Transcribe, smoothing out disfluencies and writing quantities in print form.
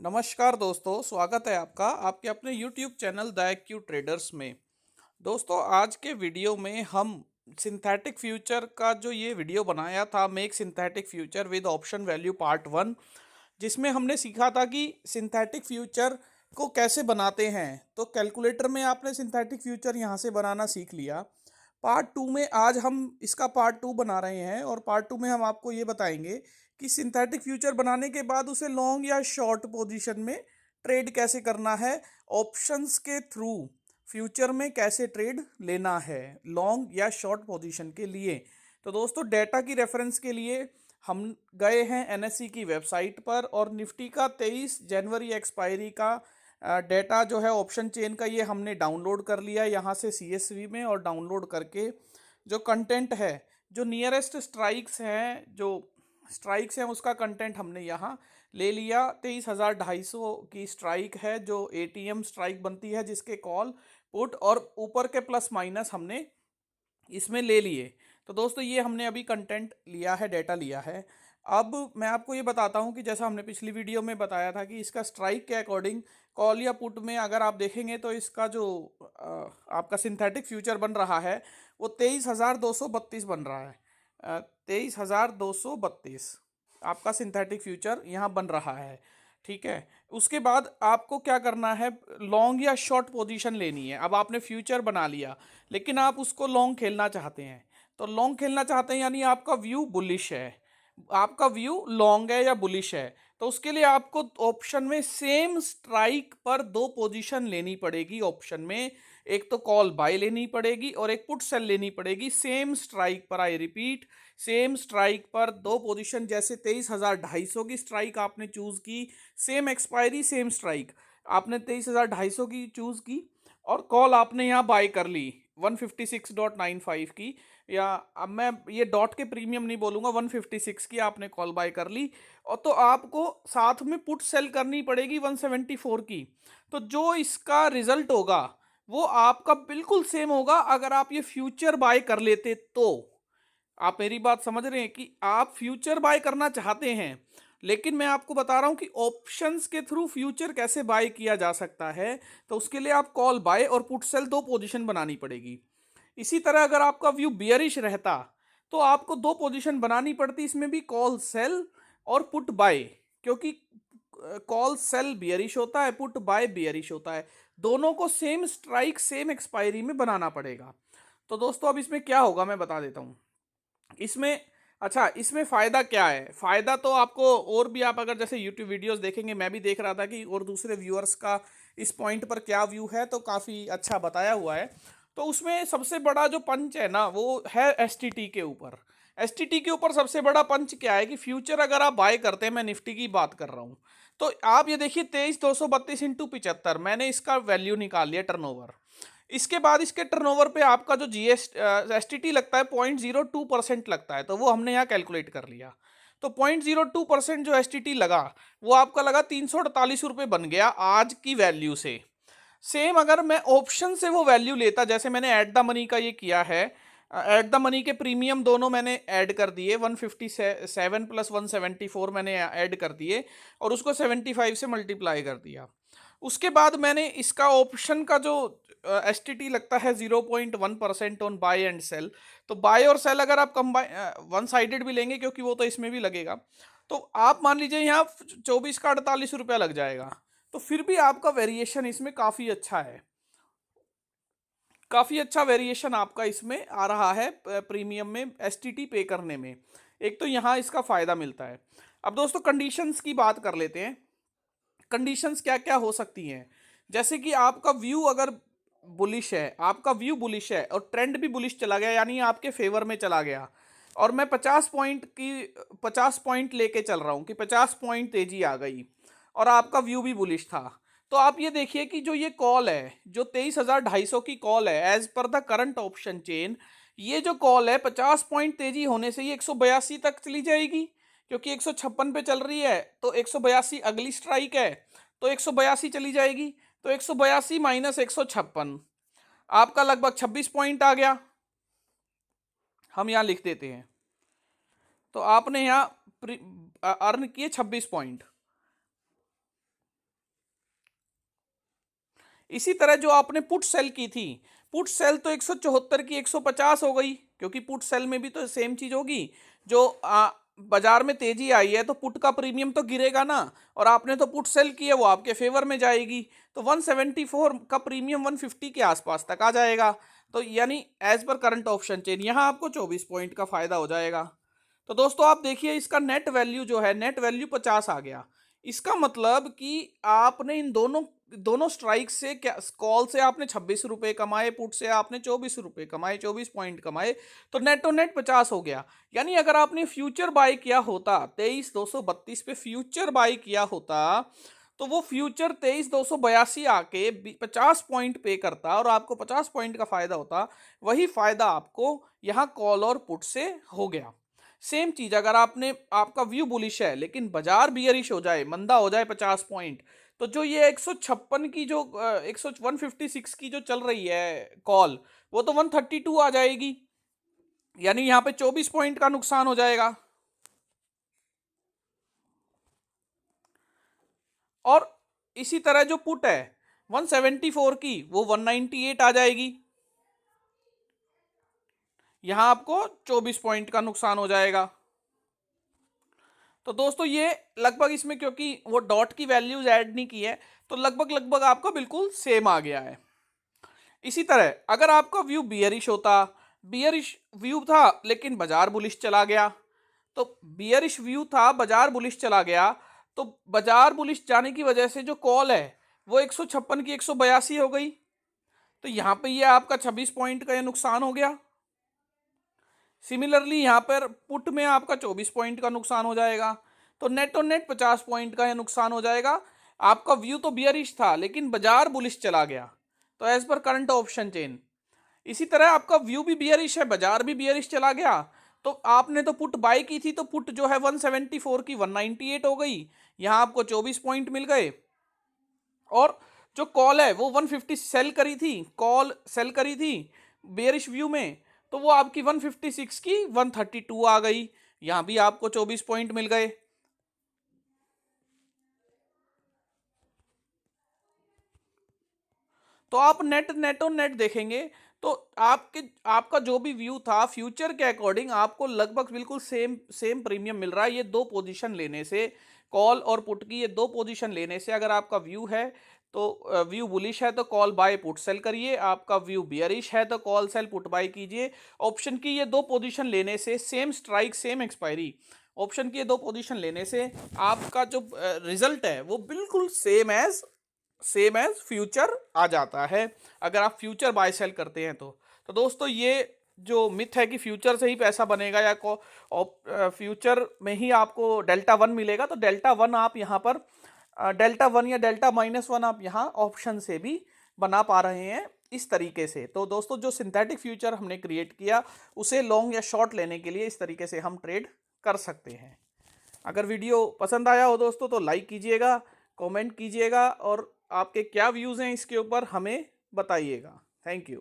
नमस्कार दोस्तों, स्वागत है आपका आपके अपने YouTube channel the AQ traders में। दोस्तों, आज के वीडियो में हम सिंथेटिक फ्यूचर का जो ये वीडियो बनाया था, make synthetic future with option value part one, जिसमें हमने सीखा था कि सिंथेटिक फ्यूचर को कैसे बनाते हैं। तो कैलकुलेटर में आपने सिंथेटिक फ्यूचर यहाँ से बनाना सीख लिया। पार्ट टू में आज हम इसका पार्ट टू बना रहे हैं और पार्ट टू में हम आपको ये बताएंगे कि सिंथेटिक फ्यूचर बनाने के बाद उसे लॉन्ग या शॉर्ट पोजीशन में ट्रेड कैसे करना है, ऑप्शंस के थ्रू फ्यूचर में कैसे ट्रेड लेना है लॉन्ग या शॉर्ट पोजीशन के लिए। तो दोस्तों, डेटा की रेफरेंस के लिए हम गए हैं एनएससी की वेबसाइट पर और निफ्टी का 23 जनवरी एक्सपायरी का डेटा जो है ऑप्शन चेन का, ये हमने डाउनलोड कर लिया यहाँ से सीएसवी में। और डाउनलोड करके जो कंटेंट है, जो नियरेस्ट स्ट्राइक्स हैं उसका कंटेंट हमने यहाँ ले लिया। 23,250 की स्ट्राइक है जो एटीएम स्ट्राइक बनती है, जिसके कॉल पुट और ऊपर के प्लस माइनस हमने इसमें ले लिए। तो दोस्तों, ये हमने अभी कंटेंट लिया है, डेटा लिया है। अब मैं आपको ये बताता हूँ कि जैसा हमने पिछली वीडियो में बताया था कि इसका स्ट्राइक के अकॉर्डिंग कॉल या पुट में अगर आप देखेंगे तो इसका जो आपका सिंथेटिक फ्यूचर बन रहा है वो 23,232 बन रहा है। 23,232 आपका सिंथेटिक फ्यूचर यहाँ बन रहा है। ठीक है। उसके बाद आपको क्या करना है, लॉन्ग या शॉर्ट पोजीशन लेनी है। अब आपने फ्यूचर बना लिया, लेकिन आप उसको लॉन्ग खेलना चाहते हैं। तो लॉन्ग खेलना चाहते हैं यानी आपका व्यू बुलिश है, आपका व्यू लॉन्ग है या बुलिश है। तो उसके लिए आपको ऑप्शन में सेम स्ट्राइक पर दो पोजीशन लेनी पड़ेगी। ऑप्शन में एक तो कॉल बाय लेनी पड़ेगी और एक पुट सेल लेनी पड़ेगी सेम स्ट्राइक पर। आई रिपीट, सेम स्ट्राइक पर दो पोजीशन। जैसे 23,250 की स्ट्राइक आपने चूज की, सेम एक्सपायरी सेम स्ट्राइक आपने 23,250 की चूज की और कॉल आपने यहाँ बाय कर ली 156.95 की, या अब मैं ये डॉट के प्रीमियम नहीं बोलूंगा, 156 की आपने कॉल बाय कर ली। और तो आपको साथ में पुट सेल करनी पड़ेगी 174 की। तो जो इसका रिजल्ट होगा वो आपका बिल्कुल सेम होगा अगर आप ये फ्यूचर बाय कर लेते तो। आप मेरी बात समझ रहे हैं कि आप फ्यूचर बाय करना चाहते हैं, लेकिन मैं आपको बता रहा हूं कि ऑप्शंस के थ्रू फ्यूचर कैसे बाय किया जा सकता है। तो उसके लिए आप कॉल बाय और पुट सेल दो पोजीशन बनानी पड़ेगी। इसी तरह अगर आपका व्यू बियरिश रहता तो आपको दो पोजीशन बनानी पड़ती, इसमें भी कॉल सेल और पुट बाय, क्योंकि कॉल सेल बियरिश होता है, पुट बाय बियरिश होता है। दोनों को सेम स्ट्राइक सेम एक्सपायरी में बनाना पड़ेगा। तो दोस्तों, अब इसमें क्या होगा मैं बता देता हूं इसमें। अच्छा, इसमें फ़ायदा क्या है? फ़ायदा तो आपको, और भी आप अगर जैसे यूट्यूब वीडियोस देखेंगे, मैं भी देख रहा था कि और दूसरे व्यूअर्स का इस पॉइंट पर क्या व्यू है, तो काफ़ी अच्छा बताया हुआ है। तो उसमें सबसे बड़ा जो पंच है ना, वो है एसटीटी के ऊपर। एसटीटी के ऊपर सबसे बड़ा पंच क्या है कि फ्यूचर अगर आप बाय करते हैं, मैं निफ्टी की बात कर रहा हूँ, तो आप ये देखिए 23,232 इंटू 75, मैंने इसका वैल्यू निकाल लिया टर्नओवर। इसके बाद इसके टर्नओवर पे आपका जो एसटीटी लगता है 0.02% लगता है, तो वो हमने यहाँ कैलकुलेट कर लिया। तो 0.02% जो एसटीटी लगा वो आपका लगा 348 रुपये बन गया आज की वैल्यू से। सेम अगर मैं ऑप्शन से वो वैल्यू लेता, जैसे मैंने एट द मनी का ये किया है, एट द मनी के प्रीमियम दोनों मैंने ऐड कर दिए, 157 प्लस 174 मैंने ऐड कर दिए और उसको 75 से मल्टीप्लाई कर दिया। उसके बाद मैंने इसका ऑप्शन का जो एसटीटी लगता है 0.1% ऑन बाय एंड सेल। तो बाय और सेल अगर आप कंबाइन वन साइडेड भी लेंगे, क्योंकि वो तो इसमें भी लगेगा, तो आप मान लीजिए यहाँ 24 का 48 रुपया लग जाएगा। तो फिर भी आपका वेरिएशन इसमें काफ़ी अच्छा है, काफ़ी अच्छा वेरिएशन आपका इसमें आ रहा है प्रीमियम में एसटीटी पे करने में। एक तो यहाँ इसका फ़ायदा मिलता है। अब दोस्तों, कंडीशंस की बात कर लेते हैं। कंडीशंस क्या क्या हो सकती हैं? जैसे कि आपका व्यू अगर बुलिश है, आपका व्यू बुलिश है और ट्रेंड भी बुलिश चला गया, यानी आपके फेवर में चला गया, और मैं 50 पॉइंट लेके चल रहा हूँ कि 50 पॉइंट तेजी आ गई और आपका व्यू भी बुलिश था, तो आप ये देखिए कि जो ये कॉल है, जो 23,250 की कॉल है as per the current option chain, ये जो कॉल है 50 पॉइंट तेजी होने से ये 182 तक चली जाएगी, क्योंकि 156 पे चल रही है, तो 182 अगली स्ट्राइक है, तो 182 चली जाएगी। तो 182 माइनस 156 आपका लगभग 26 पॉइंट आ गया। हम यहाँ लिख देते हैं, तो आपने यहाँ अर्न किए 26 पॉइंट। इसी तरह जो आपने पुट सेल की थी, पुट सेल तो 174 की 150 हो गई, क्योंकि पुट सेल में भी तो सेम चीज होगी। जो बाजार में तेजी आई है तो पुट का प्रीमियम तो गिरेगा ना, और आपने तो पुट सेल की है वो आपके फेवर में जाएगी, तो 174 का प्रीमियम 150 के आसपास तक आ जाएगा। तो यानी as per current option chain यहाँ आपको 24 पॉइंट का फायदा हो जाएगा। तो दोस्तों आप देखिए इसका नेट वैल्यू जो है, नेट वैल्यू 50 आ गया। इसका मतलब कि आपने इन दोनों दोनों स्ट्राइक से, क्या कॉल से आपने 26 रुपए कमाए, पुट से आपने 24 रुपए कमाए, 24 पॉइंट कमाए, तो नेटो नेट 50 हो गया। यानी अगर आपने फ्यूचर बाय किया होता 23,232 पे फ्यूचर बाय किया होता, तो वो फ्यूचर 23,282 आके 50 पॉइंट पे करता और आपको 50 पॉइंट का फायदा होता। वही फायदा आपको यहाँ कॉल और पुट से हो गया। सेम चीज अगर आपने, आपका व्यू बुलिश है लेकिन बाजार बियरिश हो जाए, मंदा हो जाए 50 पॉइंट, तो जो ये 156 की जो 156 की जो चल रही है कॉल, वो तो 132 आ जाएगी। यानी यहाँ पे 24 पॉइंट का नुकसान हो जाएगा। और इसी तरह जो पुट है 174 की, वो 198 आ जाएगी। यहां आपको 24 पॉइंट का नुकसान हो जाएगा। तो दोस्तों ये लगभग इसमें, क्योंकि वो डॉट की वैल्यूज ऐड नहीं की है, तो लगभग लगभग आपका बिल्कुल सेम आ गया है। इसी तरह अगर आपका व्यू बियरिश होता, बियरिश व्यू था लेकिन बाजार बुलिश चला गया, तो बियरिश व्यू था बाजार बुलिश चला गया, तो बाजार बुलिश जाने की वजह से जो कॉल है वो 156 की 182 हो गई, तो यहां पे ये आपका 26 पॉइंट का ये नुकसान हो गया। सिमिलरली यहाँ पर पुट में आपका 24 पॉइंट का नुकसान हो जाएगा, तो नेट और नेट 50 पॉइंट का यह नुकसान हो जाएगा। आपका व्यू तो बियरिश था लेकिन बाजार बुलिश चला गया, तो as per current option chain. इसी तरह आपका व्यू भी बियरिश है, बाजार भी बियरिश चला गया, तो आपने तो पुट बाय की थी, तो पुट जो है 174 की 198 हो गई, यहाँ आपको 24 पॉइंट मिल गए। और जो कॉल है वो 150 सेल करी थी, कॉल सेल करी थी बेरिश व्यू में, तो वो आपकी 156 की 132 आ गई, यहां भी आपको 24 पॉइंट मिल गए। तो आप नेट नेट और नेट देखेंगे तो आपके, आपका जो भी व्यू था फ्यूचर के अकॉर्डिंग आपको लगभग बिल्कुल सेम सेम प्रीमियम मिल रहा है। ये दो पोजीशन लेने से, कॉल और पुट की ये दो पोजीशन लेने से, अगर आपका व्यू है तो व्यू बुलिश है तो कॉल बाय पुट सेल करिए, आपका व्यू बियरिश है तो कॉल सेल पुट बाय कीजिए। ऑप्शन की ये दो पोजीशन लेने से, same strike same expiry, option की ये दो पोजीशन लेने से आपका जो रिजल्ट है वो बिल्कुल सेम एज फ्यूचर आ जाता है, अगर आप फ्यूचर बाय सेल करते हैं तो दोस्तों ये जो मिथ है कि फ्यूचर से ही पैसा बनेगा या फ्यूचर में ही आपको डेल्टा वन मिलेगा, तो डेल्टा वन आप यहाँ पर डेल्टा वन या डेल्टा -1 आप यहाँ ऑप्शन से भी बना पा रहे हैं इस तरीके से। तो दोस्तों जो सिंथेटिक फ्यूचर हमने क्रिएट किया उसे लॉन्ग या शॉर्ट लेने के लिए इस तरीके से हम ट्रेड कर सकते हैं। अगर वीडियो पसंद आया हो दोस्तों तो लाइक कीजिएगा, कमेंट कीजिएगा, और आपके क्या व्यूज़ हैं इसके ऊपर हमें बताइएगा। Thank you.